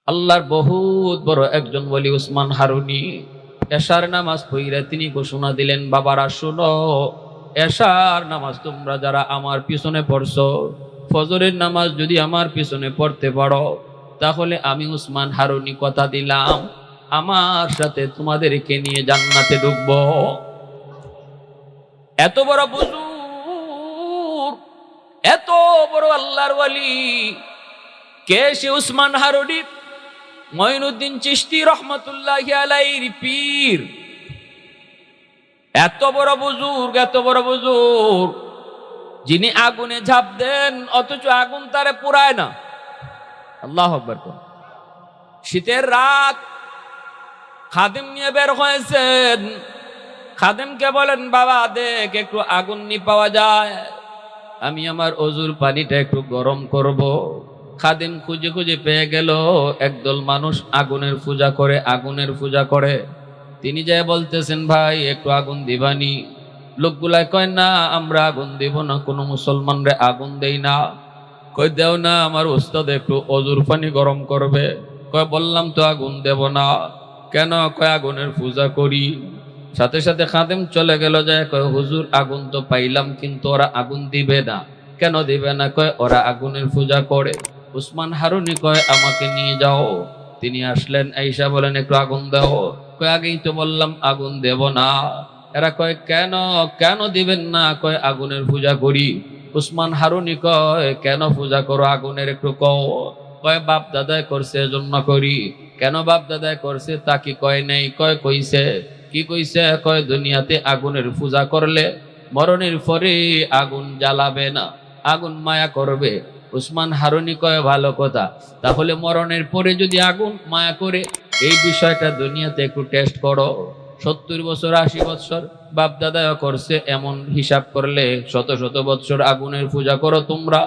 আল্লাহর বহুত বড় একজন ওলি উসমান হারুনি এশার নামাজ পড়ে তিনি ঘোষণা দিলেন, বাবারা শুনো, এশার নামাজ তোমরা যারা আমার পিছনে পড়ছো, ফজরের নামাজ যদি আমার পিছনে পড়তে পারো, তাহলে আমি উসমান হারুনি কথা দিলাম আমার সাথে তোমাদেরকে নিয়ে জান্নাতে ঢুকবো। এত বড় বুজুর্গ, এত বড় আল্লাহর ওলি কে সে? উসমান হারুনি মঈনুদ্দিন চিশতি রহমতুল্লাহি আলাইহির পীর। এত বড় বুজুর্গ, এত বড় বুজুর্গ, যিনি আগুনে ঝাঁপ দেন অথচ আগুন তারে পুরায় না। আল্লাহু আকবার। শীতের রাত খাদেম নিয়ে বের হয়েছেন, খাদেমকে বলেন, বাবা দেখ একটু আগুন নি পাওয়া যায়, আমি আমার অজুর পানিটা একটু গরম করব। খাদেম খুঁজে খুঁজে পেয়ে গেল একদল মানুষ আগুনের পূজা করে, আগুনের পূজা করে। তিনি যাই বলতেছেন, ভাই একটু আগুন দিবানি? লোকগুলাই কয়, না আমরা আগুন দিব না, কোনো মুসলমানরে আগুন দেই না। কই দেও না, আমার উস্তাদ একটু অজুর পানি গরম করবে। কয় বললাম তো আগুন দেব না। কেন? কয় আগুনের পূজা করি। সাথে সাথে খাদেম চলে গেল, যায় কয় হুজুর আগুন তো পাইলাম, কিন্তু ওরা আগুন দিবে না। কেন দিবে না? কয় ওরা আগুনের পূজা করে। উসমান হারুনি কয় আমাকে নিয়ে যাও। তিনি আসলেন, আইসা বলেন একটু আগুন দাও। কয় আগেই তো বললাম আগুন দেব না। এরা কয় কেন, কেন দিবেন না? কয় আগুনের পূজা করি। উসমান হারুনি কয় কেন পূজা করো আগুনের, একটু কও। কয় বাপ দাদায় করছে এজন্য করি। কেন বাপ দাদায় করছে তা কি কয় নাই? কয় কইছে। কি কইছে? কয় দুনিয়াতে আগুনের পূজা করলে মরণের পরে আগুন জ্বালাবে না, আগুন মায়া করবে। উসমান হারুনি কয় ভালো কথা, তাহলে মরণের পরে যদি আগুন মায়া করে, এই বিষয়টা দুনিয়াতে একটু টেস্ট করো। 70 বছর 80 বছর বাপ দাদাও করছে, এমন হিসাব করলে শত শত বছর আগুনের পূজা করো তোমরা,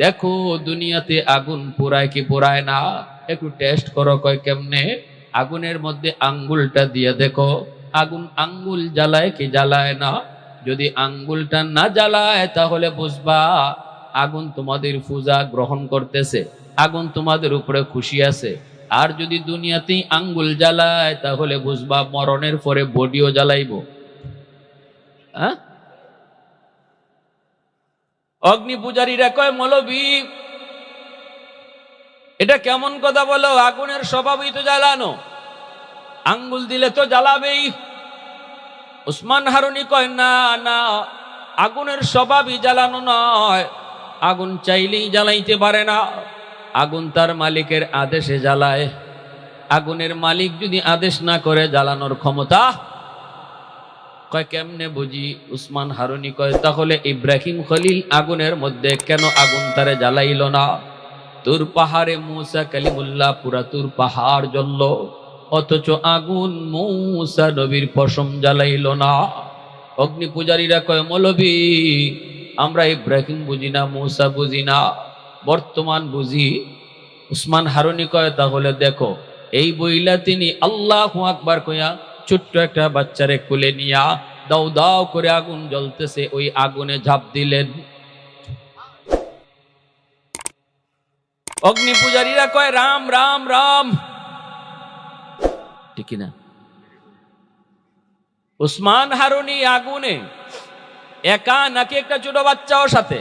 দেখো দুনিয়াতে আগুন পুরায় কি পুরায় না, একটু টেস্ট করো। কয় কেমনে? আগুনের মধ্যে আঙ্গুলটা দিয়ে দেখো, আগুন আঙ্গুল জ্বালায় কি জ্বালায় না। যদি আঙ্গুলটা না জ্বালায় তাহলে বুঝবা আগুন তোমাদের পূজা গ্রহণ করতেছে, আগুন তোমাদের উপরে খুশি আছে। আর যদি দুনিয়াতেই আঙ্গুল জ্বালায় তাহলে বুঝবা মরণের পরে বডিও জ্বালাইব। হ্যাঁ, অগ্নি পূজারীরা কয় মৌলবী এটা কেমন কথা বলো? আগুনের স্বভাবই তো জ্বালানো, আঙ্গুল দিলে তো জ্বালাবেই। উসমান হারুনি কয় না না, আগুনের স্বভাবই জ্বালানো নয়, আগুন চাইলেই জ্বালাইতে পারে না, আগুন তার মালিকের আদেশে জ্বালায়। আগুনের মালিক যদি আদেশ না করে জ্বালানোর ক্ষমতা। কয় কেমনে বুঝি? উসমান হারুনি কয় তাহলে ইব্রাহিম খলিল আগুনের মধ্যে কেন আগুন তারে জ্বালাইল না? তুর পাহাড়ে মুসা কালিমুল্লাহ পুরা তুর পাহাড় জ্বলল, অথচ আগুন মুসা নবীর পশম জ্বালাইল না। অগ্নি পূজারীরা কয় মৌলবী আমরা ইব্রাহিম বুঝি না, মুসা বুঝি না, বর্তমান বুঝি। উসমান হারুনি কয় তাহলে দেখো। এই বইলা তিনি আল্লাহু আকবার কইয়া ছোট্ট একটা বাচ্চারে কোলে নিয়া দাও দাও করে আগুন জ্বলতেছে, ওই আগুনে ঝাঁপ দিলেন। অগ্নি পূজারীরা কয় রাম রাম রাম, ঠিক না? উসমান হারুনি আগুনে একা নাকি একটা ছোট বাচ্চাও সাথে?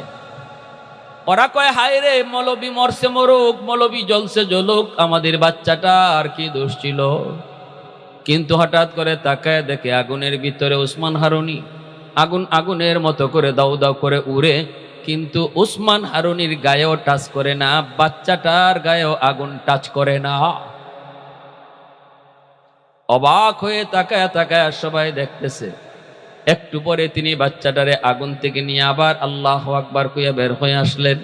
ওরা কয় হায় রে, মৌলবী মরছে মরুক, মৌলবী জ্বলছে জ্বলুক, আমাদের বাচ্চাটা আর কি দোষ ছিল? কিন্তু হঠাৎ করে তাকায় দেখে আগুনের ভিতরে উসমান হারুনি, আগুন আগুনের মতো করে দাউ দাউ করে উড়ে, কিন্তু উসমান হারুনির গায়েও টাচ করে না, বাচ্চাটার গায়েও আগুন টাচ করে না। অবাক হয়ে তাকায় তাকায় সবাই দেখতেছে। একটু পরে তিনি বাচ্চাটারে আগুন থেকে নিয়ে আবার আল্লাহু আকবার কইয়া বের হয়ে আসলেন।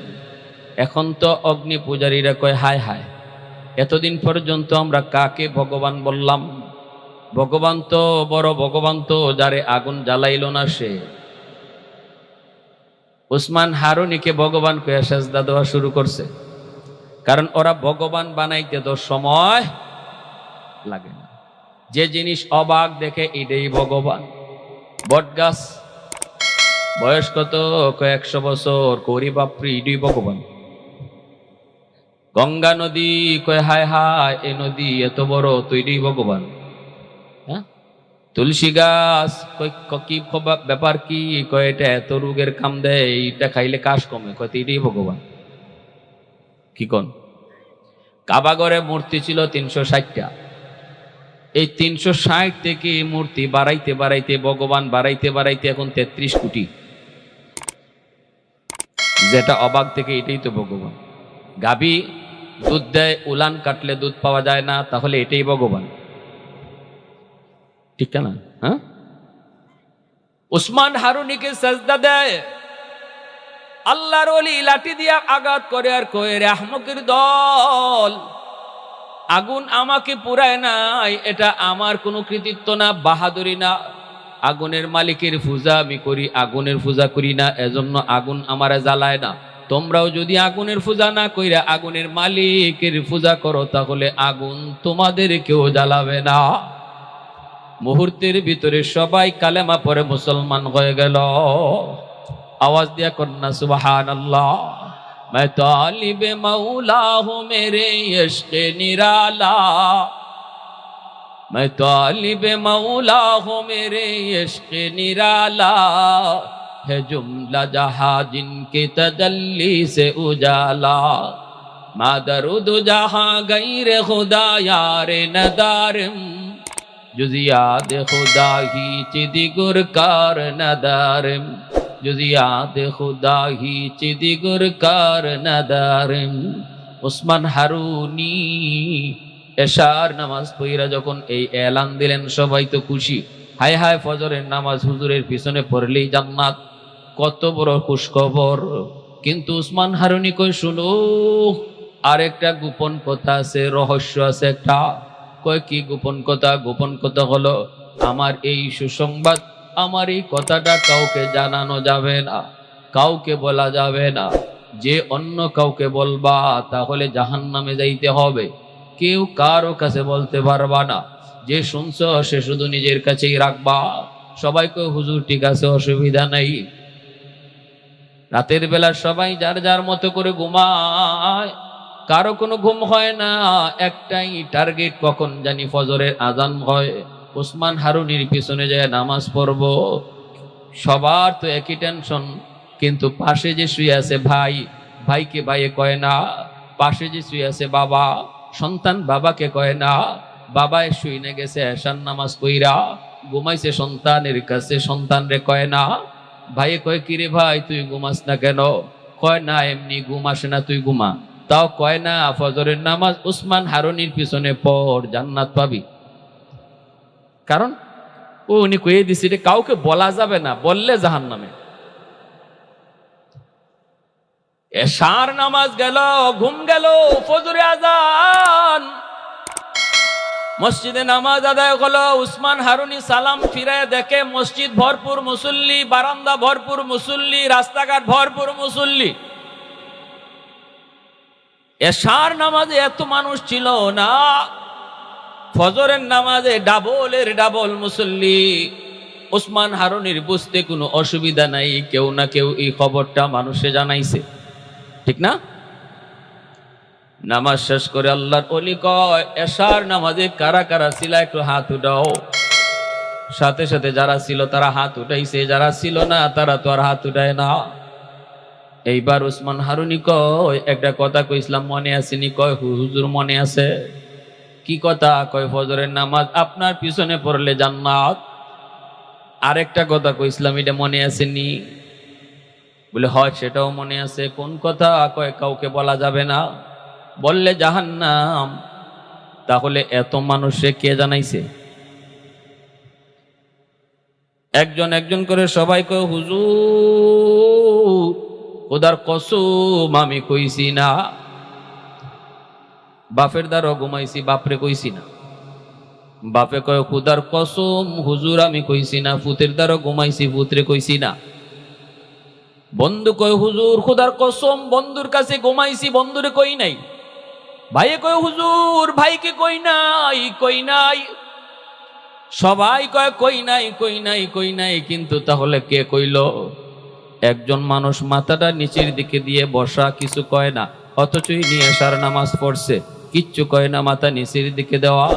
এখন তো অগ্নি পূজারীরা কয় হায় হায়, এতদিন পর্যন্ত আমরা কাকে ভগবান বললাম? ভগবান তো বড় ভগবান তো যারে আগুন জ্বালাইল না সে। উসমান হারুনিকে ভগবান কইয়া সেজদা দেওয়া শুরু করছে, কারণ ওরা ভগবান বানাইতে তো সময় লাগে না। যে জিনিস অবাক দেখে এটাই ভগবান। বটগাছ বয়স কত? 100 বছর। করি বাপরি, এটাই ভগবান। গঙ্গা নদী কয় হায় হায়, এ নদী এত বড়, তৈরি ভগবান। হ্যাঁ, তুলসী গাছ কয় কি ব্যাপার কি, কয় এটা এত রোগের কাম দেয়, এটা খাইলে কাশ কমে, কয় তৈরি ভগবান। কি কোন? কাবাগরে মূর্তি ছিল 360টা, এই 360 থেকে মূর্তি বাড়াইতে বাড়াইতে, ভগবান বাড়াইতে বাড়াইতে এখন 33 কোটি। যেটা অবাক থেকে এটাই তো ভগবান। গাভী দুধ দেয়, উলান কাটলে দুধ পাওয়া যায় না, তাহলে এটাই ভগবান, ঠিক না? হ্যাঁ, উসমান হারুনিকে সাজদা দেয়, আল্লাহর ওলি লাঠি দিয়া আঘাত করে আর কয়ে, রে আহমকের দল, আগুন আমাকে পুরায় নাই, এটা আমার কোনো কৃতিত্ব না, বাহাদুরি না, আগুনের মালিকের পূজা আমি করি, আগুনের পূজা করি না, এজন্য আগুন আমারে জ্বালায় না। তোমরাও যদি আগুনের পূজা না কইরা আগুনের মালিকের পূজা করো, তাহলে আগুন তোমাদের কেউ জ্বালাবে না। মুহূর্তের ভিতরে সবাই কালেমা পড়ে মুসলমান হয়ে গেল। आवाज दिया करना सुबहान अल्लाह। मैं तालिब मौला हूँ मेरे इश्क़ निराला, मैं तालिब मौला हूँ मेरे इश्क़ निराला, है जुमला जहाँ जिनके तजल्ली से उजाला, मादरुद जहाँ गैर खुदा यार नदारम, जुज़ियात खुदा ही चिदिगुर कार नदारम, जुज़ियात खुदा ही चिदिगुर कार नदारम। उस्मान हारुनी এশার নামাজ পড়া যখন এই এলান দিলেন, সবাই তো খুশি, হায় হায় ফজরের নামাজ হুজুরের পিছনে পড়লেই জান্নাত, কত বড় খুশখবর। কিন্তু উসমান হারুনি কই, শুনো আরেকটা গোপন কথা আছে, রহস্য আছে একটা। কয় কি গোপন কথা? গোপন কথা হলো আমার এই সুসংবাদ, আমার এই কথাটা কাউকে জানানো যাবে না, কাউকে বলা যাবে না। যে অন্য কাউকে বলবা তাহলে জাহান্নামে যাইতে হবে, কেউ কারো কাছে বলতে পারবা না। যে শুনছ সে শুধু নিজের কাছেই রাখবা। সবাইকে হুজুর ঠিক আছে, অসুবিধা নাই। রাতের বেলা সবাই যার যার মতো করে ঘুমায়, কারো কোনো ঘুম হয় না, একটাই টার্গেট, কখন জানি ফজরের আজান হয়, উসমান হারুনির পিছনে যায় নামাজ পড়ব। সবার তো একই টেনশন, কিন্তু পাশে যে শুয়ে আছে ভাই, ভাইকে ভাইয়ে কয় না। পাশে যে শুয়ে আছে বাবা, সন্তান বাবাকে কয় না। বাবায় শুইনে গেছে এশার নামাজ কইরা, ঘুমাইছে সন্তানের কাছে, সন্তান রে কয় না। ভাইয়ে কয়, কিরে ভাই তুই ঘুমাস না কেন? কয় না এমনি ঘুম আসে না, তুই ঘুমা। তাও কয় না, ফজরের নামাজ উসমান হারুনির পিছনে পড়, জান্নাত পাবি। কারণ উনি কয়ে দিছে এটা কাউকে বলা যাবে না, বললে জাহান্নামে। এশার নামাজ গেল, ঘুম গেল, ফজরে আজান, মসজিদে নামাজ আদায় হলো। উসমান হারুনি সালাম ফিরে দেখে মসজিদ ভরপুর মুসল্লি, বারান্দা ভরপুর মুসল্লি, রাস্তাঘাট ভরপুর মুসল্লি। এশার নামাজে এত মানুষ ছিল না, ফজরের নামাজে ডাবলের ডাবল মুসল্লি। উসমান হারুনির বুঝতে কোনো অসুবিধা নাই, কেউ না কেউ এই খবরটা মানুষে জানাইছে, ঠিক না? নামাজ শেষ করে আল্লাহর ওলি কয়, এশার নামাজে কারা কারা ছিল একটু হাত উঠাও। সাথে সাথে যারা ছিল তারা হাত উঠাইছে, যারা ছিল না তারা তো আর হাত উঠায় না। এইবার উসমান হারুনি কয়, একটা কথা কইছিলাম মনে আসেনি? কয় হুজুর মনে আছে। কি কথা? কয় ফজরের নামাজ আপনার পিছনে পড়লে জান্নাত। আরেকটা কথা কইছিলাম, এটা মনে আসেনি? বলে হয়, সেটাও মনে আছে। কোন কথা? কয় কাউকে বলা যাবে না, বললে জাহান্নাম। তাহলে এত মানুষে কে জানাইছে? একজন একজন করে সবাই কয়, হুজুর খোদার কসম আমি কইছি না। বাপের দ্বারা ঘুমাইছি, বাপরে কইছি না। বাপে কয়, খোদার কসম হুজুর আমি কইছি না। ফুতের দ্বারা ঘুমাইছি, ফুতরে কইছি না। বন্ধু কয়, হুজুর খোদার কসম বন্ধুর কাছে ঘুমাইছি, বন্ধুরে কই নাই। ভাইয়ে কয়, হুজুর ভাইকে কই নাই, কই নাই। সবাই কয় কই নাই, কই নাই, কই নাই। কিন্তু তাহলে কে কইল? একজন মানুষ মাথাটা নিচের দিকে দিয়ে বসা, কিছু কয় না, অথচই নিয়ে আসার নামাজ পড়ছে, কিচ্ছু কয় না, মাথা নিচের দিকে দেওয়া।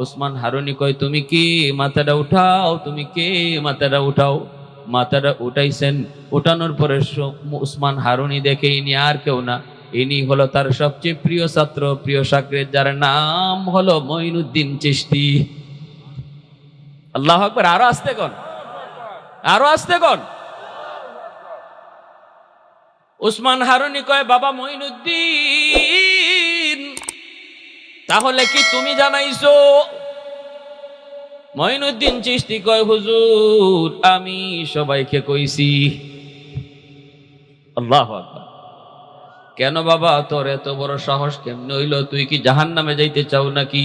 উসমান হারুনি কয়, তুমি কি? মাথাটা উঠাও, তুমি কে? মাথাটা উঠাও। মাথাটা উঠাইছেন। উঠানোর পরে উসমান হারুনি দেখে ইনি আর কেউ না, ইনি হলো তার সবচেয়ে প্রিয় ছাত্র, প্রিয় সাকরেদ, যার নাম হলো মঈনুদ্দিন চিশতি। আল্লাহু আকবার। আরো আসতে কোন, আরো আসতে কোন। উসমান হারুনি কয়, বাবা মঈনুদ্দিন, তাহলে কি তুমি জানাইছো? মঈনুদ্দিন চিশতি কয়, হুজুর আমি সবাইকে কইছি। আল্লাহু আকবার। কেন বাবা, তোর এত বড় সাহস কেমনে হইল? তুই কি জাহান্নামে যাইতে চাও নাকি?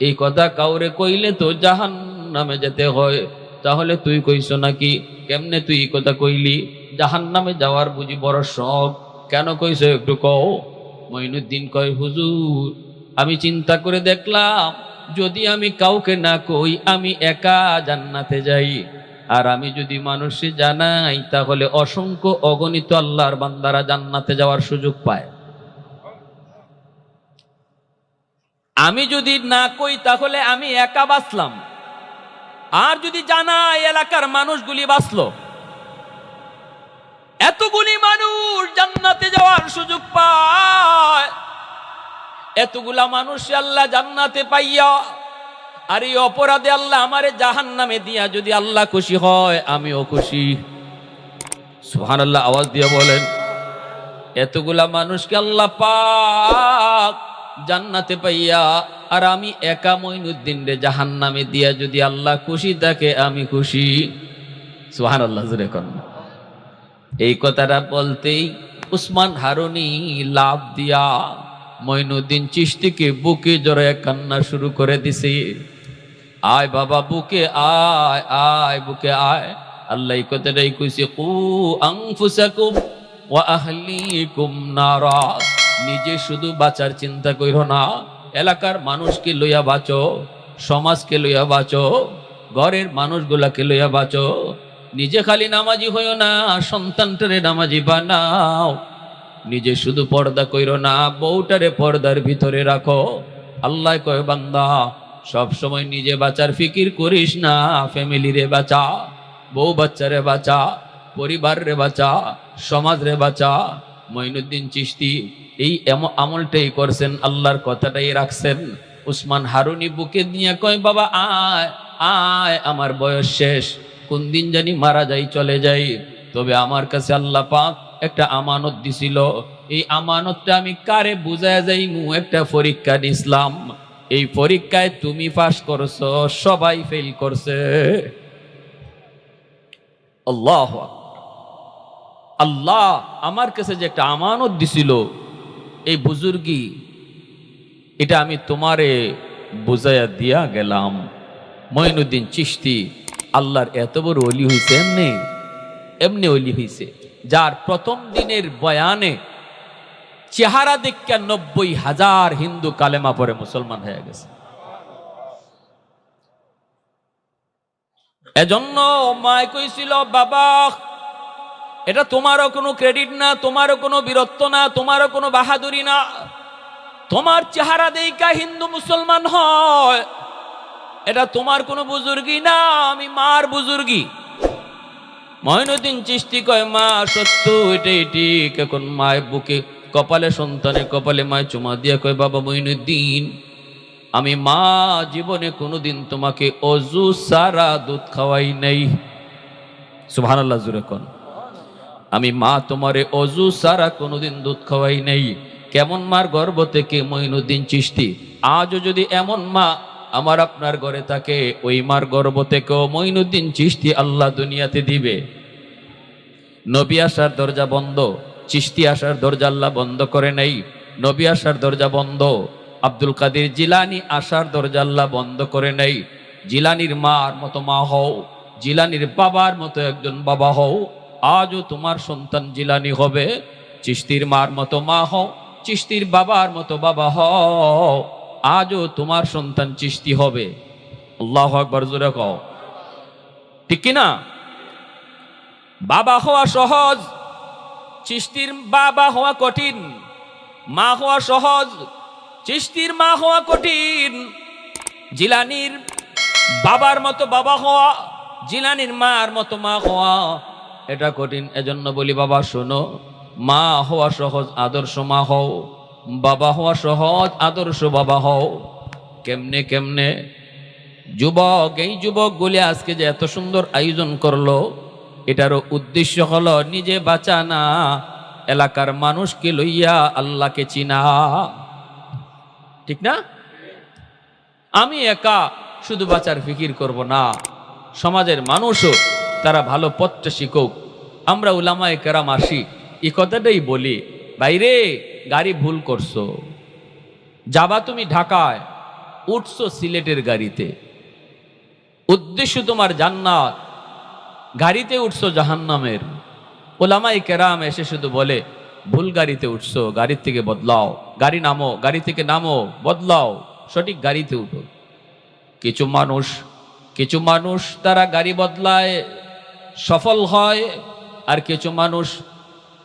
এই কথা কাউরে কইলে তো জাহান্নামে যেতে হয়, তাহলে তুই কইছো নাকি? কেমনে তুই এই কথা কইলি? জাহান্নামে যাওয়ার বুঝি বড় শখ? কেন কইছো একটু কও। মঈনুদ্দিন কয়, হুজুর আমি চিন্তা করে দেখলাম, যদি আমি কাউকে না কই আমি একা জান্নাতে যাই, আর আমি যদি মানুষে জানাই তাহলে অসংখ্য অগণিত আল্লাহর বান্দারা জান্নাতে যাওয়ার সুযোগ পায়। আমি যদি না কই তাহলে আমি একা বাঁচলাম, আর যদি জানাই এলাকার মানুষগুলি বাঁচলো। এতগুলি মানুষ জান্নাতে যাওয়ার সুযোগ পায়, এতগুলা মানুষ আল্লাহ জান্নাতে পাইয়া, আর এই অপরাধে আল্লাহ আমারে জাহান্নামে দিয়া যদি আল্লাহ খুশি হয়, আমিও খুশি। সুবহানাল্লাহ, আওয়াজ দিয়ে বলেন। এতগুলা মানুষকে আল্লাহ পাক জান্নাতে পাইয়া, আর আমি একা মঈনুদ্দিন রে জাহান্নামে দিয়া যদি আল্লাহ খুশি থাকে, আমি খুশি। সুবহানাল্লাহ, জোরে কোন। এই কথাটা বলতেই উসমান হারুনি লাভ দিয়া মঈনুদ্দিন চিশতিকে বুকে জড়ায় কান্না শুরু করে দিছে। আয় বাবা বুকে আয়, আয় বুকে আয়। আল্লাহ এই কথাটাই কইছে, কু আনফুসাকুম ওয়া আহলিকুম নারা। নিজে শুধু বাঁচার চিন্তা কইরো না, এলাকার মানুষকে লইয়া বাঁচো, সমাজকে লইয়া বাঁচো, ঘরের মানুষগুলাকে লইয়া বাঁচো। নিজে খালি নামাজি হইও না, সন্তানটারে নামাজি বানাও। নিজে শুধু পর্দা কইরো না, বউটারে পর্দার ভিতরে রাখো। আল্লাহ কয়, বান্দা সব সময় নিজে বাঁচার ফিকির করিস না, ফ্যামিলি রে বাঁচা, বউ বাচ্চারে বাঁচা, পরিবার রে বাঁচা, সমাজ রে বাঁচা। মঈনুদ্দিন চিশতি এই আমলটাই করছেন, আল্লাহর কথাটাই রাখছেন। উসমান হারুনি বুকে নিয়ে কয়, বাবা আয় আয়, আমার বয়স শেষ, কোন দিন জানি মারা যাই, চলে যাই, তবে আমার কাছে আল্লাহ পাক একটা আমানত দিছিল। এই আমানতটা আমি কারে বুঝায় যাইমু? একটা পরীক্ষা দিছিলাম, এই পরীক্ষায় তুমি পাস করছো, সবাই ফেল করছে। আল্লাহ আল্লাহ আমার কাছে যে একটা আমানত দিছিল, এই বুজুর্গি, এটা আমি তোমারে বুঝাইয়া দিয়া গেলাম। মঈনুদ্দিন চিশতি আল্লাহর এত বড় ওলি হইছে, এমনি এমনি ওলি হইছে, যার প্রথম দিনের বয়ানে চেহারা দেখা 90,000 হিন্দু কালেমা পরে মুসলমান হয়ে গেছে। এজন্য মায় কইছিল, বাবা এটা তোমারও কোনো ক্রেডিট না, তোমারও কোনো বীরত্ব না, তোমারও কোনো বাহাদুরি না, তোমার চেহারা দেখা হিন্দু মুসলমান হয়, এটা তোমার কোনো বুজুর্গি না, আমি মার বুজুর্গি। মঈনুদ্দিন চিশতি কয়, মা সত্য, এটাই ঠিক। এখন মায়ের বুকে কপালে, সন্তানের কপালে মায় চুমা দিয়া কয়, বাবা মঈনুদ্দিন, আমি মা জীবনে কোনোদিন তোমাকে অজু সারা দুধ খাওয়াই নাই। সুবহানাল্লাহ, জোরে কোন। আমি মা তোমারে অজু সারা কোনোদিন দুধ খাওয়াই নাই। কেমন মার গর্ভ থেকে? মঈনুদ্দিন চিশতি। আজও যদি এমন মা আমার আপনার ঘরে থাকে, ওই মার গর্ভ থেকেও মঈনুদ্দিন চিশতি আল্লাহ দুনিয়াতে দিবে। নবী আসার দরজা বন্ধ, চিশতি আসার দরজা আল্লাহ বন্ধ করে নাই। নবী আসার দরজা বন্ধ, আব্দুল কাদের জিলানি আসার দরজা আল্লাহ বন্ধ করে নাই। জিলানির মার মতো মা হও, জিলানির বাবার মতো একজন বাবা হও। আজও তোমার সন্তান জিলানি হবে। চিশতির মার মতো মা হও, চিশতির বাবার মতো বাবা হও। আজও তোমার সন্তান চিশতি হবে। আল্লাহু আকবার, জোরে কও, ঠিক কিনা? বাবা হওয়া সহজ, চিশতির বাবা হওয়া কঠিন। মা হওয়া সহজ, চিশতির মা হওয়া কঠিন। জিলানির বাবার মতো বাবা হওয়া, জিলানির মার মতো মা হওয়া, এটা কঠিন। এজন্য বলি বাবা শোনো, মা হওয়া সহজ, আদর্শ মা হও। বাবা হওয়া সহজ, আদর্শ বাবা হও। কেমনে কেমনে? যুবক, এই যুবকগুলি আজকে যে এত সুন্দর আয়োজন করলো, এটারও উদ্দেশ্য হলো নিজে বাঁচা না, এলাকার মানুষকে লইয়া আল্লাহকে চিনা। ঠিক না? আমি একা শুধু বাঁচার ফিকির করব না, সমাজের মানুষও তারা ভালো পথটা শিখুক। আমরা উলামায়ে কেরাম আসি, এই কথাটাই বলি, বাইরে গাড়ি ভুল করছো, যাবা তুমি ঢাকায়, উঠছো সিলেটের গাড়িতে, উদ্দেশ্য তোমার জান্নাত, গাড়িতে উঠছো জাহান্নামের। উলামায়ে কেরাম এসে শুধু বলে ভুল গাড়িতে উঠছো, গাড়ির থেকে বদলাও, গাড়ি নামো, গাড়ি থেকে নামো, বদলাও, সঠিক গাড়িতে উঠো। কিছু মানুষ তারা গাড়ি বদলায়, সফল হয়, আর কিছু মানুষ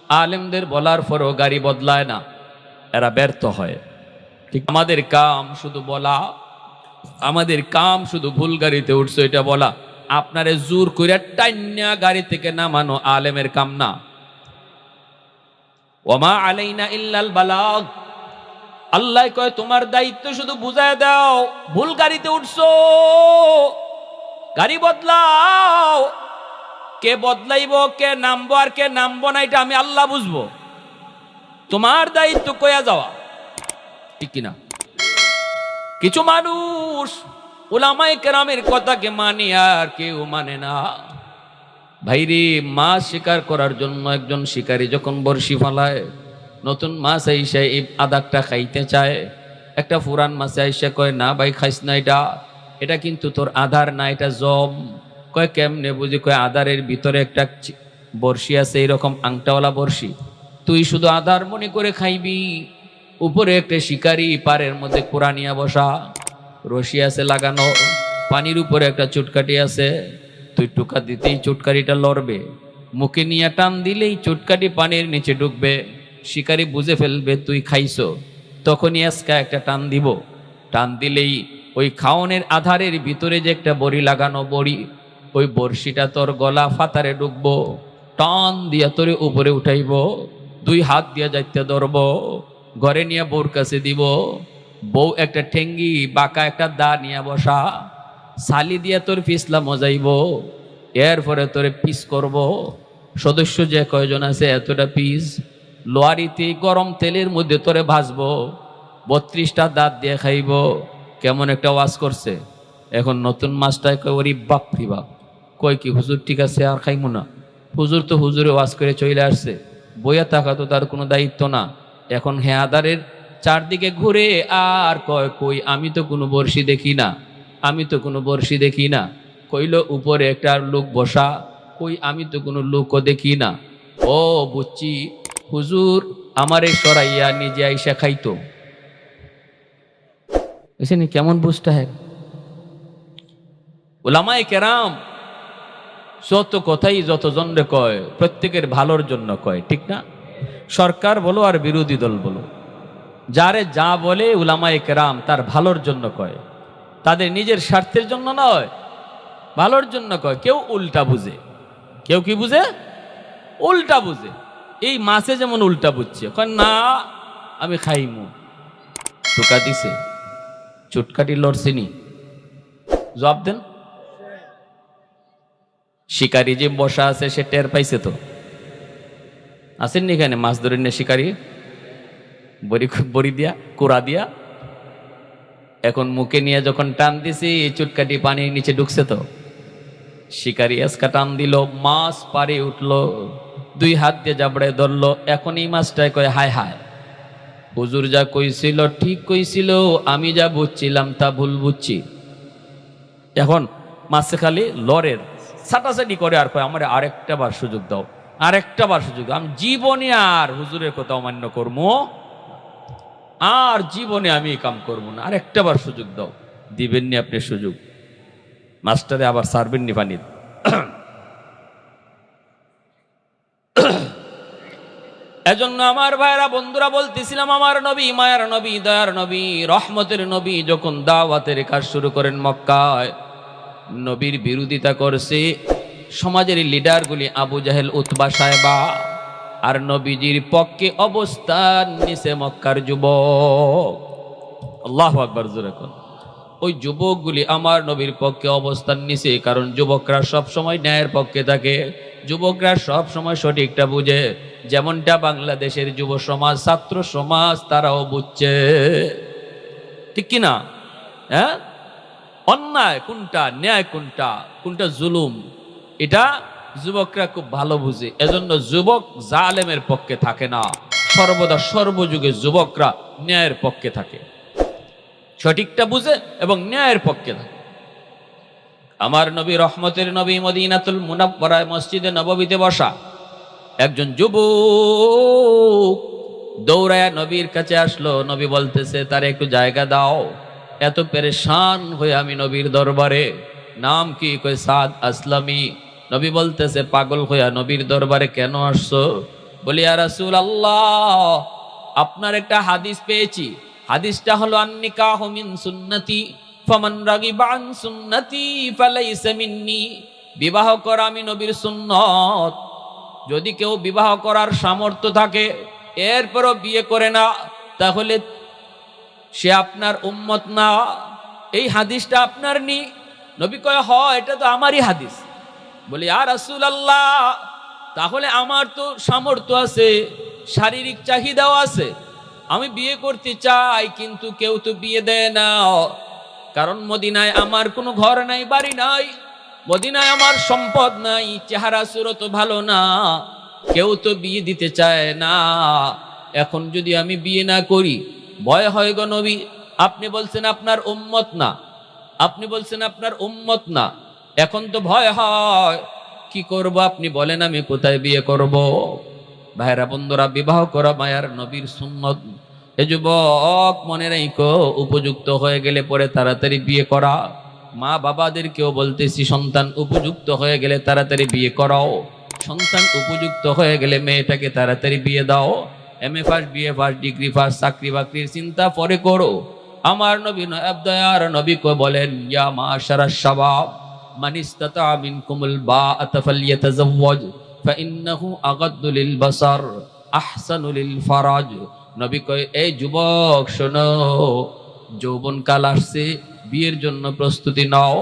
আলেমদের বলার পরও গাড়ি বদলায় না, এরা ব্যর্থ হয়। ঠিক আমাদের কাম শুধু বলা, আমাদের কাম শুধু ভুল গাড়িতে উঠছো এটা বলা। আপনারে জোর কইরা টাইন্না গাড়ি থেকে নামানো আলেমের কাম না। ওমা আলাইনা ইল্লাল বালাগ। আল্লাহ কয় তোমার দায়িত্ব শুধু বুঝায় দাও, ভুল গাড়িতে উঠছো, গাড়ি বদলাও। কে বদলাইব, কে নামবো আর কে নামবো না, এটা আমি আল্লাহ বুঝবো। তোমার দায়িত্ব কয়া যাওয়া, ঠিক কিনা? কিছু মানুষ উলামায়ে কেরামের কথাকে মানি আর কেউ মানে না। ভাইরে, মাছ শিকার করার জন্য একজন শিকারী যখন বড়শি ফালায়, নতুন মাছ আইসা এই আদাকটা খাইতে চায়, একটা পুরান মাছ আইসা কয় না ভাই খাইস না, এটা কিন্তু তোর আধার না, এটা জম। কয় কেমনে বুঝি? কয় আধারের ভিতরে একটা বড়শি আছে, এইরকম আংটাওয়ালা বড়শি, তুই শুধু আধার মনে করে খাইবি। উপরে একটা শিকারি পাড়ের মধ্যে কোরআনিয়া বসা, রশি আছে লাগানো, পানির উপরে একটা চুটকাটি আছে, তুই টোকা দিতেই চুটকারিটা লড়বে, মুখে নিয়ে টান দিলেই চুটকাটি পানির নিচে ঢুকবে, শিকারি বুঝে ফেলবে তুই খাইছো, তখনই আজকা একটা টান দিব, টান দিলেই ওই খাওনের আধারের ভিতরে যে একটা বড়ি লাগানো বড়ি, ওই বড়শিটা তোর গলা ফাতারে ঢুকবো, টান দিয়া তোরে উপরে উঠাইব, দুই হাত দিয়া যাইতে ধরবো, ঘরে নিয়ে বউর কাছে দিব, বউ একটা ঠেঙ্গি বাঁকা একটা দা নিয়ে বসা, সালি দিয়া তোর পিছলা মজাইব, এরপরে তোরে পিস করব। সদস্য যে কয়জন আছে এতটা পিস, লোয়ারিতে গরম তেলের মধ্যে তোরে ভাজবো, 32টা দাঁত দিয়ে খাইব। কেমন একটা ওয়াজ করছে। এখন নতুন মাছটায় কয় ওরি বাপ রি বাপ, কয় কি হুজুর ঠিক আছে আর খাইমু না? হুজুর তো হুজুরে ওয়াজ করে চলে আসছে, বইয়া থাকা তো তার কোনো দায়িত্ব না। এখন হ্যাঁ আদারের চারদিকে ঘুরে আর কয় কই আমি তো কোনো বড়শি দেখি না, আমি তো কোনো বড়শি দেখি না। কইল উপরে একটা লোক বসা, কই আমি তো কোনো লোকও দেখি না। ও বুঝছি, হুজুর আমারে সরাইয়া নিজে আইসা খাইতো। বুঝছেন কেমন বুঝটা? হ্যাঁ, উলামায়ে কেরাম যত কথাই যত জনরে কয় প্রত্যেকের ভালোর জন্য কয়, ঠিক না? সরকার বলো আর বিরোধী দল বলো, যারে যা বলে উলামায়ে কেরাম তার ভালোর জন্য কয়, তাদের নিজের স্বার্থের জন্য নয়, ভালোর জন্য কয়। কেউ উল্টা বুঝে, কেউ কি বুঝে? উল্টা বুঝে। এই মাছে যেমন উল্টা বুঝছে, কয় না আমি খাইমু, টোকা দিছে, চুটকাটি লড়ছেনি, জবাব দেন। শিকারি যে বসা আছে সে টের পাইছে তো? আসেননি এখানে মাছ ধরে নিয়ে শিকারি বড়ি দিয়া কোড়া দিয়া, এখন মুখে নিয়ে যখন টান দিছি চুটকাটি পানির নিচে ঢুকছে তো, শিকারি আজকা টান দিল, মাছ পারে উঠলো, দুই হাত দিয়ে জাবড়ে ধরলো। এখন এই মাছটায় কয় হায় হায়, হুজুর যা কইছিল ঠিক কইছিল, আমি যা বুঝছিলাম তা ভুল বুঝছি। এখন মাছে খালি লড়ের ছাটাছাটি করে আর কয় আমার আরেকটা বার সুযোগ দাও, আরেকটা বার সুযোগ, আমি জীবনে আর হুজুরের কথা অমান্য করবো, আর জীবনে আমি এই কাম করবো না, আরেকটা বার সুযোগ দাও। দিবেননি আপনি সুযোগ, মাস্টারে আবার সারবেননি পানির। এজন্য আমার ভাইরা বন্ধুরা বলতেছিলাম, আমার নবী, মায়ার নবী, দয়ার নবী, রহমতের নবী যখন দাওয়াতের কাজ শুরু করেন মক্কায়, নবীর বিরোধিতা করছে সমাজের লিডারগুলি, আবু জাহেল, উতবা, সায়বা। আর নবীজির পক্ষে অবস্থান নিছে মক্কার যুবক। আল্লাহু আকবার জোরে কোন। ওই যুবকগুলি আমার নবীর পক্ষে অবস্থান নিছে, কারণ যুবকরা সব সময় ন্যায়ের পক্ষে থাকে, যুবকরা সব সময় সঠিকটা বুঝে। যেমনটা বাংলাদেশের যুব সমাজ, ছাত্র সমাজ তারাও বুঝছে, ঠিক কিনা? হ্যাঁ, অন্যায় কোনটা, ন্যায় কোনটা, কোনটা জুলুম, এটা যুবকরা খুব ভালো বুঝে। এজন্য যুবক জালেমের পক্ষে থাকে না, সর্বদা সর্বযুগে যুবকরা ন্যায়ের পক্ষে থাকে, সঠিকটা বুঝে এবং ন্যায়ের পক্ষে থাকে। আমার নবী, রহমতের নবী, মদিনাতুল মুনাওয়ারায় মসজিদে নববীতে বসা একজন যুবক দৌড়ায়া নবীর কাছে আসলো। নবী বলতেছে, তার একটু জায়গা দাও। এত পেরেশান হয়ে আমি নবীর দরবারে। নাম কি? কই সাদ আসলামি। নবী বলতেছে, পাগল হইয়া নবীর দরবারে কেন আসছো? বলি, ইয়া রাসূলুল্লাহ, আপনার একটা হাদিস পেয়েছি। হাদিসটা হলো, আন-নিকাহু মিন সুন্নতি ফামান রাগিবা আন সুন্নতি ফালাইসা মিন্নি। বিবাহ করা আমি নবীর সুন্নত। যদি কেউ বিবাহ করার সামর্থ্য থাকে এরপরও বিয়ে করে না, তাহলে সে আপনার উম্মত না। এই হাদিসটা আপনার নি? নবী কয়, হ, এটা তো আমারই হাদিস। বলি, ইয়া রাসূলুল্লাহ, তাহলে আমার তো সামর্থ্য আছে, শারীরিক চাহিদাও আছে, আমি বিয়ে করতে চাই, কিন্তু কেউ তো বিয়ে দেয় না। কারণ মদিনায় আমার কোনো ঘর নাই, বাড়ি নাই, মদিনায় আমার সম্পদ নাই, চেহারা সুরত ভালো না, কেউ তো বিয়ে দিতে চায় না। এখন যদি আমি বিয়ে না করি, ভয় হয় গো নবী। আপনি বলছেন আপনার উম্মত না, আপনি বলছেন আপনার উম্মত না, এখন তো ভয় হয়। কি করব আপনি বলেন, আমি কোথায় বিয়ে করব? ভাইরা বন্ধুরা, বিবাহ করা মায়ার নবীর সুন্নত। এ যুবক, মনে রাখো, উপযুক্ত হয়ে গেলে পরে তাড়াতাড়ি বিয়ে করা। মা বাবাদেরকেও বলতেছি, সন্তান উপযুক্ত হয়ে গেলে তাড়াতাড়ি বিয়ে করাও। সন্তান উপযুক্ত হয়ে গেলে মেয়েটাকে তাড়াতাড়ি বিয়ে দাও। MA first, BA first, degree first, চাকরি বাকরির চিন্তা পরে করো। আমার নবী দয়ার নবী কো বলেন, ইয়া মাশারাশ শাবাব মান ইসতাতা মিনকুমুল বাআতা ফালইয়াতাযাওয়াজ ফাইন্নাহু আগাদ্দু লিল বাসার আহসানু লিল ফারাজ। নবী কয়, এই যুবক শোনো, যৌবনকাল আসছে, বিয়ের জন্য প্রস্তুতি নাও,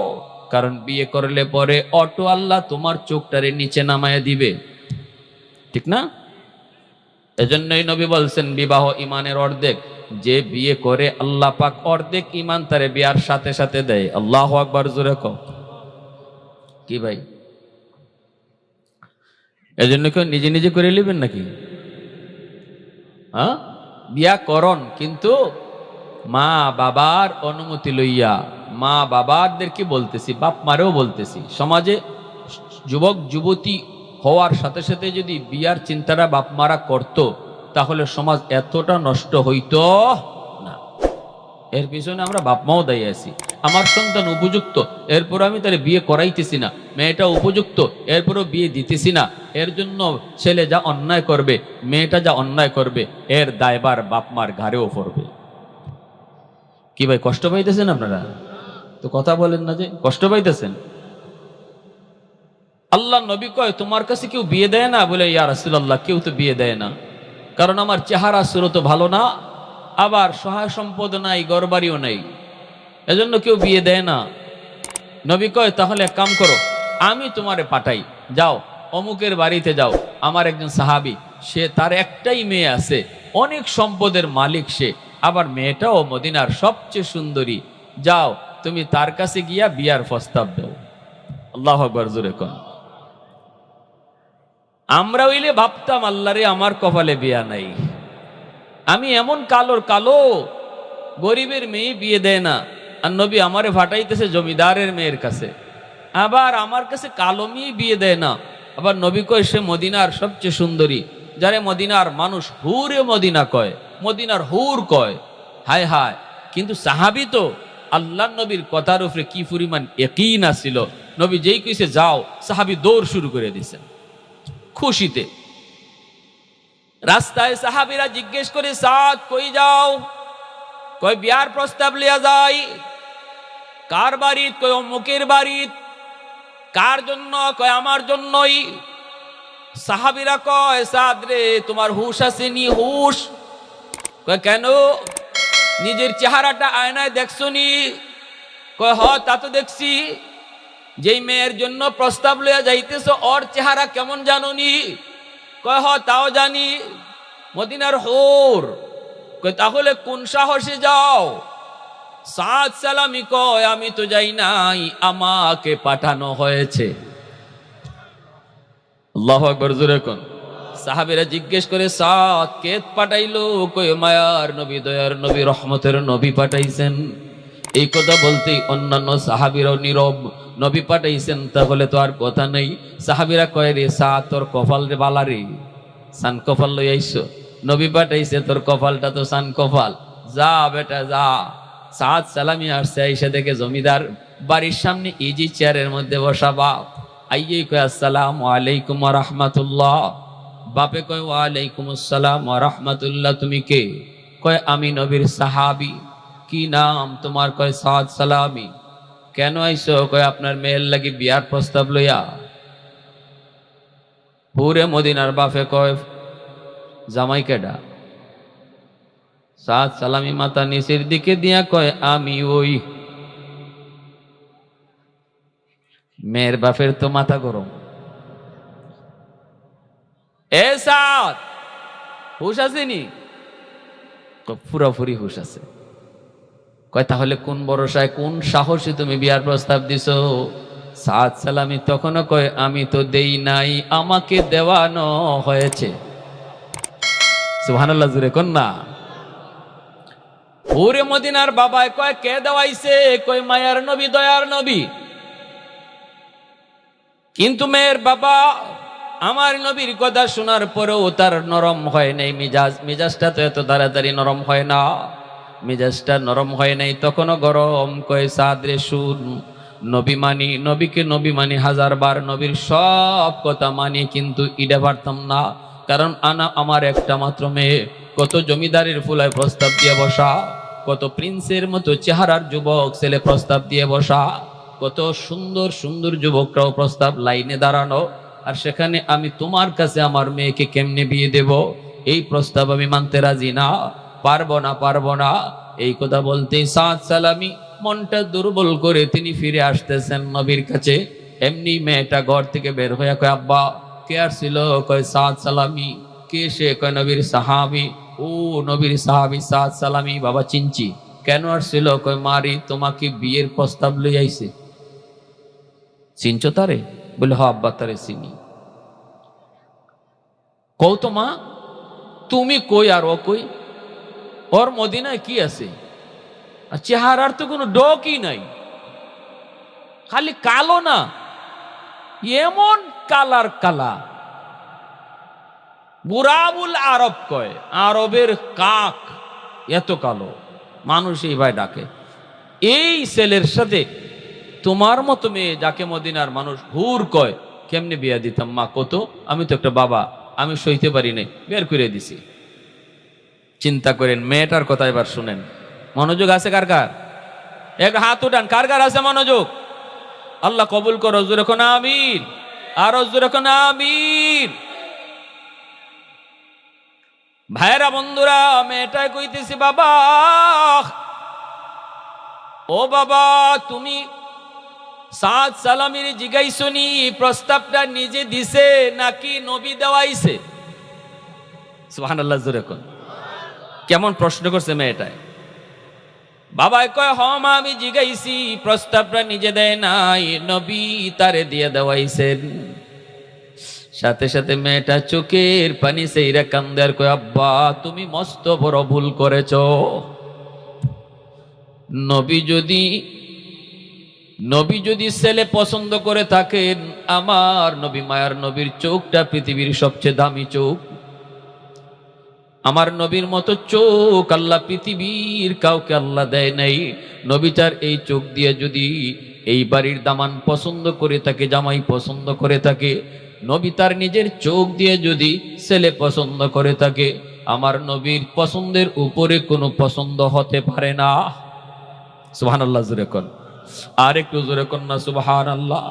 কারণ বিয়ে করলে পরে অটো আল্লাহ তোমার চোখটারে নিচে নামায় দিবে, ঠিক না? এজন্যই নবী বলছেন, বিবাহ ইমানের অর্ধেক। যে বিয়ে করে আল্লাহ পাক অর্ধেক ইমান তারে বিয়ার সাথে সাথে দেয়। আল্লাহু আকবার জোরে কও। কি ভাই, এজন্য কেউ নিজে নিজে করে নেবেন নাকি? হ্যাঁ, বিয়া করন, কিন্তু মা বাবার অনুমতি লইয়া। মা বাবাদেরকে বলতেছি, বাপ মারেও বলতেছি, সমাজে যুবক যুবতী হওয়ার সাথে সাথে যদি বিয়ার চিন্তাটা বাপ মারা করত, তাহলে সমাজ এতটা নষ্ট হইতো না। এর পিছনে আমরা বাপ মাও দায়ী আছি। আমার সন্তান উপযুক্ত, এরপর আমি তার বিয়ে করাইতেছি না, মেয়েটা উপযুক্ত, এরপরও বিয়ে দিতেছি না, এর জন্য ছেলে যা অন্যায় করবে, মেয়েটা যা অন্যায় করবে, এর দায়ভার বাপ মার ঘাড়েও পড়বে। কি ভাই, কষ্ট পাইতেছেন আপনারা? তো কথা বলেন না যে কষ্ট পাইতেছেন। আল্লাহ নবী কয়, তোমার কাছে কেউ বিয়ে দেয় না? বলে, ইয়া রাসূলুল্লাহ, কেউ তো বিয়ে দেয় না, কারণ আমার চেহারা সুরত ভালো না, আবার সহায় সম্পদ নাই, ঘরবাড়িও নাই, এজন্য কেউ বিয়ে দেয় না। নবী কয়, তাহলে এক কাম করো, আমি তোমারে পাঠাই, যাও অমুকের বাড়িতে যাও। আমার একজন সাহাবী, সে, তার একটাই মেয়ে আছে, অনেক সম্পদের মালিক সে, আবার মেয়েটাও মদিনার সবচেয়ে সুন্দরী, যাও তুমি তার কাছে গিয়া বিয়ার প্রস্তাব দাও। আল্লাহু আকবার জোরে কোন। আমরা হইলে ভাবতাম, আল্লাহ রে, আমার কপালে বিয়া নাই, আমি এমন কালোর কালো, গরিবের মেয়ে বিয়ে দেয় না। আর নবী আমারে ফাটাইতেছে জমিদারের মেয়ের কাছে, আবার আমার কাছে কালো মেয়ে বিয়ে দেয় না। আবার নবী কয়, সে মদিনার সবচেয়ে সুন্দরী, যারে মদিনার মানুষ হুরে মদিনা কয়, মদিনার হুর কয়। হায় হায়, কিন্তু সাহাবী তো আল্লাহ নবীর কথার উপরে কি পরিমাণ ইয়াকিন আছিল, নবী যেই কইছে যাও, সাহাবী দৌড় শুরু করে দিয়েছেন খুশিতে। রাস্তায় সাহাবীরা জিজ্ঞেস করে, সাদ কই যাও? কয় বিয়ার প্রস্তাব লিয়া যাই। কার বাড়িত? কয় অমুকের বাড়িত। কার জন্য? কয় আমার জন্যই। সাহাবীরা কয়, সাদ রে তোমার হুশ আসেনি? হুশ? কয় কেন? নিজের চেহারাটা আয়নায় দেখছো নি? কয় হ তা তো দেখছি। যেই মেয়ের জন্য প্রস্তাব লইয়া যাইতেছ ওর চেহারা কেমন জানোনি? কয় হ তাও জানি। মদিনার হুর। কয় তাহলে কোন সাহসে যাও? সাদ সালামি কয় আমি তো যাই নাই, আমাকে পাঠানো হয়েছে। আল্লাহু আকবার, জোরে কোন। সাহাবীরা জিজ্ঞেস করে, সাদ কে পাঠাইলো? কই মায়ার নবী, দয়ার নবী, রহমতের নবী পাঠাইছেন। এই কথা বলতেই অন্যান্য সাহাবীরাও নীরব। নবী পাঠাইছেন তাহলে তো আর কথা নেই। সাহাবীরা কয়, রে সাদ তোর কপাল রে বালা রে, সান কপাল লই আইছো। নবী পাঠাইছে, তোর কপালটা তো সান কপাল। যা বেটা যা। সাদ সালামি আসছে, আইসা দেখে জমিদার বাড়ির সামনে ইজি চেয়ারের মধ্যে বসা বাপ। আইয়ে কয় আসসালামু আলাইকুম ওয়া রাহমাতুল্লাহ। বাপে কয় ওয়া আলাইকুম আসসালাম ওয়া রাহমাতুল্লাহ। তুমি কে? কয় আমি নবীর সাহাবী। কি নাম তোমার? কয় সাদ সালামি। কেন আইছো? কয় আপনার মেয়ের লাগি বিয়ার প্রস্তাব লইয়া। পুরে মদিনার বাপে কয় জামাই কেডা? সাদ সালামি মাথা নিচের দিকে দিয়া কয় আমি ওই। মেয়ের বাপের তো মাথা গরম। এ সাদ হুশ আসেনি? পুরাপুরি হুশ আছে। কয় তাহলে কোন ভরসায়, কোন সাহসে তুমি বিয়ার প্রস্তাব দিছো? সাদ সালামি তখনও কয় আমি তো দেই নাই, আমাকে দেওয়ানো হয়েছে। সুবহানাল্লাহ, জুরে কোন না। পুরে মদিনার বাবায় কয় কে দেওয়াইছে? কয় মায়ার নবী, দয়ার নবী। কিন্তু মেয়ের বাবা আমার নবীর কথা শোনার পরেও তার নরম হয় নাই মিজাজ। মিজাজটা তো এত তাড়াতাড়ি নরম হয় না। মিজাজটা নরম হয় নাই, তখনও গরম। কয় সাদ রে শুন, নবী মানি, নবীকে নবী মানি হাজার বার, নবীর সব কথা মানি, কিন্তু ইডা পারতাম না। কারণ আমার একটা মাত্র মেয়ে। কত জমিদারের ফুলায় প্রস্তাব দিয়ে বসা, কত প্রিন্সের মতো চেহারার যুবক ছেলে প্রস্তাব দিয়ে বসা, কত সুন্দর সুন্দর যুবকরাও প্রস্তাব লাইনে দাঁড়ানো, আর সেখানে আমি তোমার কাছে আমার মেয়েকে কেমনে বিয়ে দেব? এই প্রস্তাব আমি মানতে রাজি না, পারবো না, পারবো না। এই কথা বলতেই সাদ সালামি মনটা দুর্বল করে তিনি ফিরে আসতেছেন নবীর কাছে। এমনি মেয়েটা ঘর থেকে বের হয়ে কয় আব্বা কে আসছিল? কয় সাদ সালামি। কে সে? কয় নবীর সাহাবী। ও নবীর সাহাবী সাদ সালামি, বাবা চিনছি। কেন আসছিল? কয় মারি তোমাকে বিয়ের প্রস্তাব লই আইছে। চিনছো তারে? বলে হ আব্বা তারে চিনি। কও তো মা তুমি কই আর ও কই? ওর মদিনায় কি আছে? আর চেহারার তো কোনো ডকই নাই, খালি কালো না, এমন কালার কালা। বুরাবুল আরব কয়, আরবের কাক, এত কালো মানুষ এই ভাই ডাকে। এই ছেলের সাথে তোমার মতো মেয়ে, যাকে মদিনার মানুষ হুর কয়, কেমনে বিয়া দিতাম মা কত? আমি তো একটা বাবা, আমি সইতে পারি নাই, বের করে দিছি। চিন্তা করেন মেয়েটার কথা এবার শুনেন। মনোযোগ আছে কার কার? এক হাত উঠান, কার কার আছে মনোযোগ? আল্লাহ কবুল করো, জোরে কোন আমিন। আর জোরে কোন আমিন। ভাইরা বন্ধুরা, মেয়েটাই কইতেছি বাবা, ও বাবা তুমি সাদ সালামির জিগাইছনি প্রস্তাবটা নিজে দিছে নাকি নবী দেওয়াইছে? সুবহানাল্লাহ, জোরে কোন। কেমন প্রশ্ন করছে মেয়েটায়। বাবাই কয় হ মা আমি জিগাইছি, প্রস্তাবটা নিজে দেয় নাই, নবী তারে দিয়ে দেওয়াইছেন। সাথে সাথে মেয়েটা চোখের পানি সেইরা কান্দে আর কয় আব্বা তুমি মস্ত বড় ভুল করেছ। নবী যদি ছেলে পছন্দ করে থাকেন, আমার নবী মায়ার নবীর চোখটা পৃথিবীর সবচেয়ে দামি চোখ। আমার নবীর মতো চোখ আল্লাহ পৃথিবীর কাউকে আল্লাহ দেয় নাই। নবীটার এই চোখ দিয়ে যদি এই বাড়ির দামান পছন্দ করে থাকে, জামাই পছন্দ করে থাকে, নবী তার নিজের চোখ দিয়ে যদি ছেলে পছন্দ করে থাকে, আমার নবীর পছন্দের উপরে কোনো পছন্দ হতে পারে না। সুবহানাল্লাহ জোরে কোন, আর একটু জোরে কোন না সুবহানাল্লাহ।